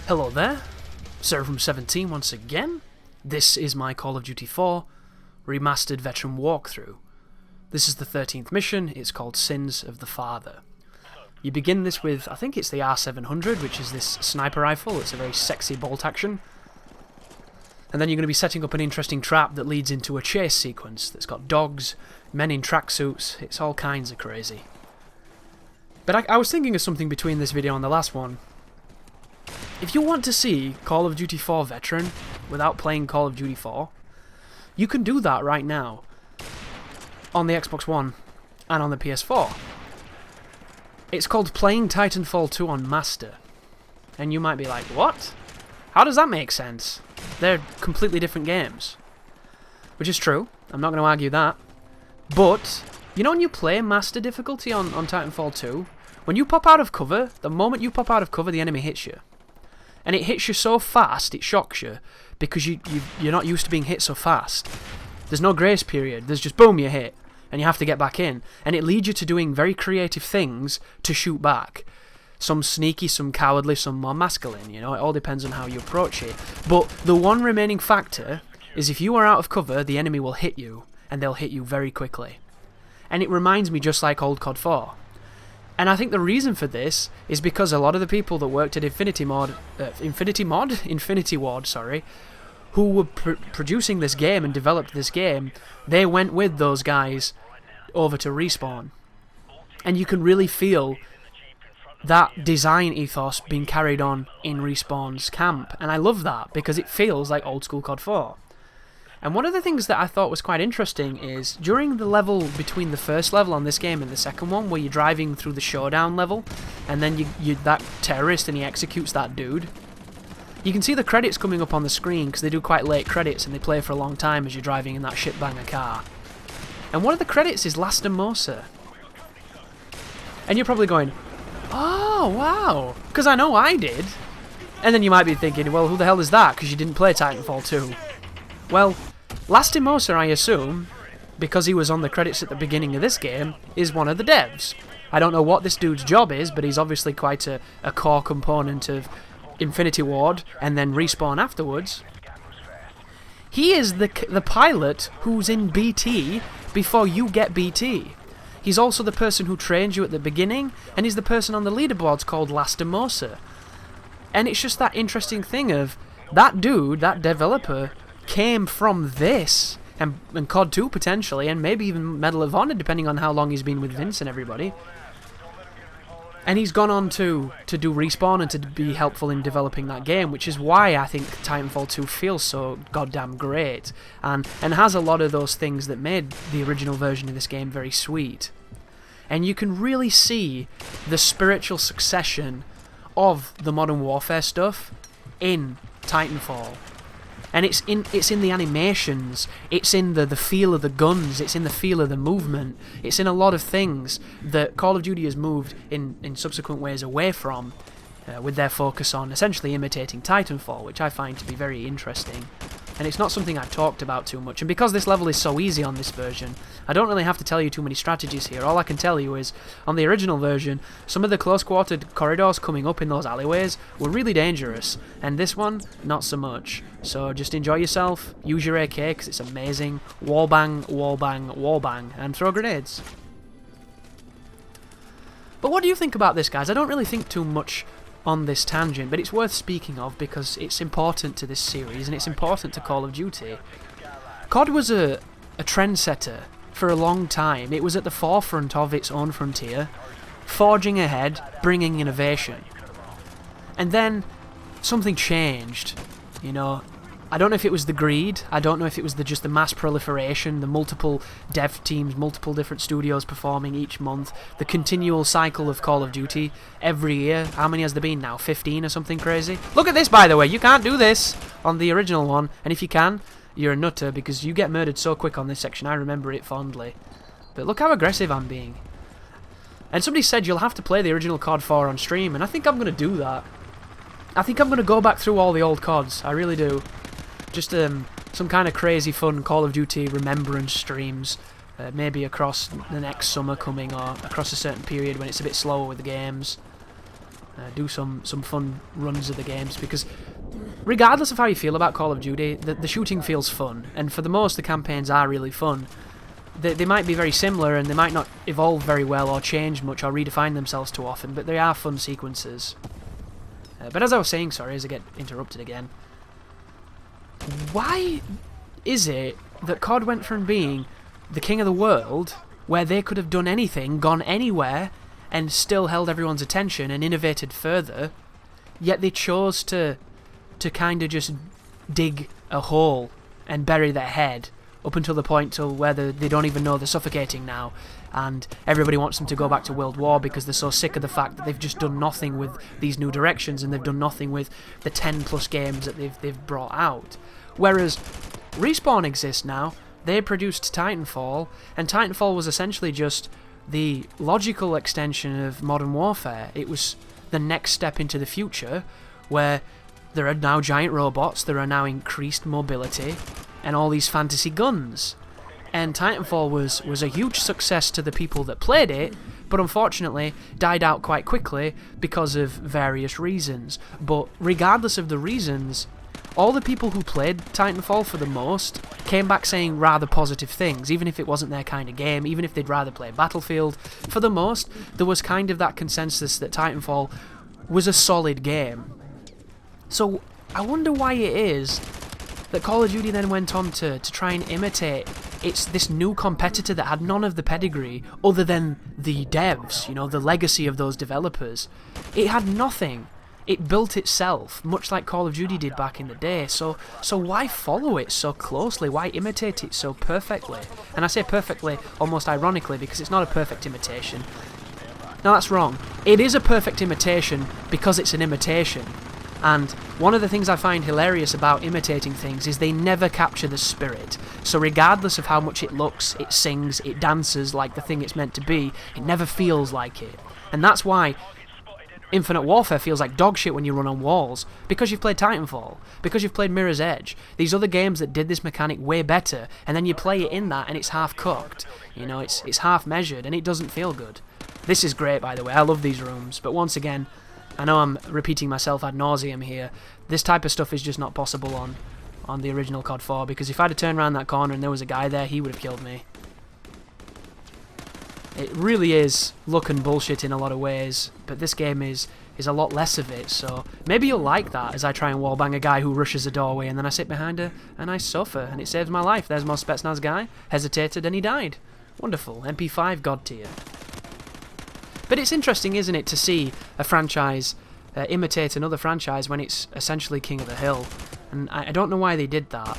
Hello there, Sarah from 17 once again. This is my Call of Duty 4 Remastered Veteran walkthrough. This is the 13th mission. It's called Sins of the Father. You begin this with, I think it's the R700, which is this sniper rifle. It's a very sexy bolt action. And then you're going to be setting up an interesting trap that leads into a chase sequence that's got dogs, men in tracksuits. It's all kinds of crazy. But I was thinking of something between this video and the last one. If you want to see Call of Duty 4 Veteran without playing Call of Duty 4, you can do that right now on the Xbox One and on the PS4. It's called playing Titanfall 2 on Master. And you might be like, what? How does that make sense? They're completely different games. Which is true, I'm not going to argue that. But, you know when you play Master difficulty on Titanfall 2, when you pop out of cover, the moment you pop out of cover, the enemy hits you. And it hits you so fast, it shocks you, because you're not used to being hit so fast. There's no grace period, there's just boom, you're hit, and you have to get back in. And it leads you to doing very creative things to shoot back. Some sneaky, some cowardly, some more masculine, you know, it all depends on how you approach it. But the one remaining factor is if you are out of cover, the enemy will hit you, and they'll hit you very quickly. And it reminds me just like old COD 4. And I think the reason for this is because a lot of the people that worked at Infinity Ward, who were producing this game and developed this game, they went with those guys over to Respawn. And you can really feel that design ethos being carried on in Respawn's camp. And I love that because it feels like old school COD 4. And one of the things that I thought was quite interesting is, during the level between the first level on this game and the second one, where you're driving through the showdown level, and then you that terrorist and he executes that dude, you can see the credits coming up on the screen, because they do quite late credits and they play for a long time as you're driving in that shitbanger car. And one of the credits is Lastimosa. And you're probably going, oh, wow, because I know I did. And then you might be thinking, well, who the hell is that, because you didn't play Titanfall 2. Well, Lastimosa, I assume, because he was on the credits at the beginning of this game, is one of the devs. I don't know what this dude's job is, but he's obviously quite a core component of Infinity Ward and then Respawn afterwards. He is the pilot who's in BT before you get BT. He's also the person who trains you at the beginning, and he's the person on the leaderboards called Lastimosa. And it's just that interesting thing of, that dude, that developer, came from this, and COD 2 potentially, and maybe even Medal of Honor, depending on how long he's been with Vince and everybody. And he's gone on to do Respawn and to be helpful in developing that game, which is why I think Titanfall 2 feels so goddamn great, and has a lot of those things that made the original version of this game very sweet. And you can really see the spiritual succession of the Modern Warfare stuff in Titanfall. And it's in the animations, it's in the feel of the guns, it's in the feel of the movement, it's in a lot of things that Call of Duty has moved in subsequent ways away from, with their focus on essentially imitating Titanfall, which I find to be very interesting. And it's not something I've talked about too much, and because this level is so easy on this version, I don't really have to tell you too many strategies here. All I can tell you is, on the original version, some of the close-quartered corridors coming up in those alleyways were really dangerous, and this one, not so much. So just enjoy yourself, use your AK because it's amazing, wallbang, wallbang, wallbang, and throw grenades. But what do you think about this, guys? I don't really think too much on this tangent, but it's worth speaking of because it's important to this series and it's important to Call of Duty. COD was a trendsetter for a long time. It was at the forefront of its own frontier, forging ahead, bringing innovation. And then something changed, you know. I don't know if it was the greed, I don't know if it was just the mass proliferation, the multiple dev teams, multiple different studios performing each month, the continual cycle of Call of Duty every year. How many has there been now? 15 or something crazy? Look at this, by the way, you can't do this on the original one, and if you can, you're a nutter because you get murdered so quick on this section, I remember it fondly. But look how aggressive I'm being. And somebody said you'll have to play the original COD 4 on stream, and I think I'm going to do that. I think I'm going to go back through all the old CODs, I really do. Just some kind of crazy fun Call of Duty remembrance streams, maybe across the next summer coming or across a certain period when it's a bit slower with the games. do some fun runs of the games, because regardless of how you feel about Call of Duty, the shooting feels fun, and for the most, the campaigns are really fun. They might be very similar, and they might not evolve very well, or change much, or redefine themselves too often, but they are fun sequences. But as I was saying, sorry, as I get interrupted again, why is it that COD went from being the king of the world, where they could have done anything, gone anywhere, and still held everyone's attention and innovated further, yet they chose to kind of just dig a hole and bury their head up until the point till where they don't even know they're suffocating now, and everybody wants them to go back to World War because they're so sick of the fact that they've just done nothing with these new directions, and they've done nothing with the 10 plus games that they've brought out. Whereas Respawn exists now. They produced Titanfall, and Titanfall was essentially just the logical extension of Modern Warfare. It was the next step into the future, where there are now giant robots, there are now increased mobility, and all these fantasy guns. And Titanfall was a huge success to the people that played it, but unfortunately died out quite quickly because of various reasons. But regardless of the reasons, all the people who played Titanfall for the most came back saying rather positive things, even if it wasn't their kind of game, even if they'd rather play Battlefield. For the most, there was kind of that consensus that Titanfall was a solid game. So I wonder why it is that Call of Duty then went on to try and imitate this new competitor that had none of the pedigree other than the devs, you know, the legacy of those developers. It had nothing. It built itself, much like Call of Duty did back in the day, so why follow it so closely? Why imitate it so perfectly? And I say perfectly almost ironically, because it's not a perfect imitation. No, that's wrong. It is a perfect imitation because it's an imitation. And one of the things I find hilarious about imitating things is they never capture the spirit. So regardless of how much it looks, it sings, it dances like the thing it's meant to be, it never feels like it. And that's why Infinite Warfare feels like dog shit when you run on walls, because you've played Titanfall, because you've played Mirror's Edge, these other games that did this mechanic way better, and then you play it in that and it's half cooked, you know, it's half measured and it doesn't feel good. This is great, by the way, I love these rooms, but once again, I know I'm repeating myself ad nauseum here, this type of stuff is just not possible on the original COD 4, because if I'd have turned around that corner and there was a guy there, he would have killed me. It really is looking bullshit in a lot of ways, but this game is a lot less of it, so maybe you'll like that as I try and wallbang a guy who rushes a doorway and then I sit behind a nice sofa and it saves my life. There's my Spetsnaz guy, hesitated and he died. Wonderful, MP5 god tier. But it's interesting, isn't it, to see a franchise imitate another franchise when it's essentially King of the Hill, and I don't know why they did that.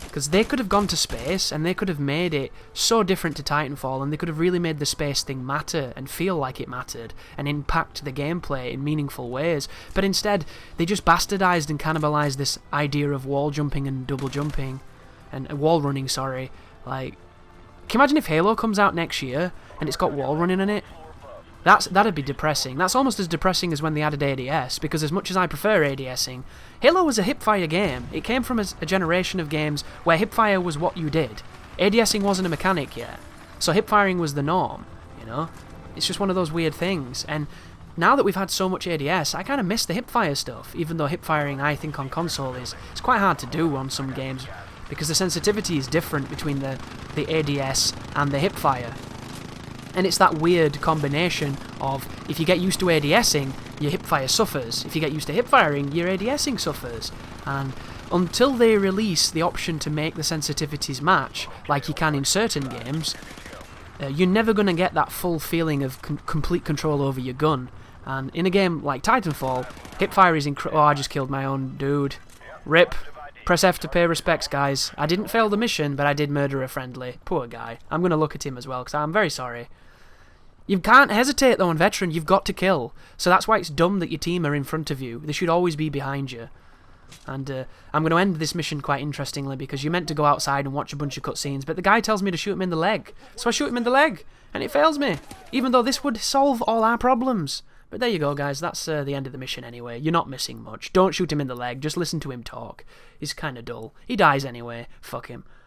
Because they could have gone to space, and they could have made it so different to Titanfall, and they could have really made the space thing matter, and feel like it mattered, and impact the gameplay in meaningful ways. But instead, they just bastardized and cannibalized this idea of wall jumping and double jumping, and wall running, sorry. Like, can you imagine if Halo comes out next year, and it's got wall running in it? That'd be depressing. That's almost as depressing as when they added ADS, because as much as I prefer ADSing, Halo was a hipfire game. It came from a generation of games where hipfire was what you did. ADSing wasn't a mechanic yet, so hipfiring was the norm, you know? It's just one of those weird things, and now that we've had so much ADS, I kind of miss the hipfire stuff, even though hipfiring, I think, on console it's quite hard to do on some games, because the sensitivity is different between the ADS and the hipfire. And it's that weird combination of, if you get used to ADSing, your hipfire suffers. If you get used to hipfiring, your ADSing suffers. And until they release the option to make the sensitivities match, like you can in certain games, you're never going to get that full feeling of complete control over your gun. And in a game like Titanfall, hipfire is oh, I just killed my own dude. RIP. Press F to pay respects, guys. I didn't fail the mission, but I did murder a friendly. Poor guy. I'm going to look at him as well, because I'm very sorry. You can't hesitate, though, on Veteran. You've got to kill. So that's why it's dumb that your team are in front of you. They should always be behind you. And I'm going to end this mission quite interestingly, because you're meant to go outside and watch a bunch of cutscenes, but the guy tells me to shoot him in the leg. So I shoot him in the leg, and it fails me. Even though this would solve all our problems. But there you go, guys. That's the end of the mission anyway. You're not missing much. Don't shoot him in the leg. Just listen to him talk. He's kind of dull. He dies anyway. Fuck him.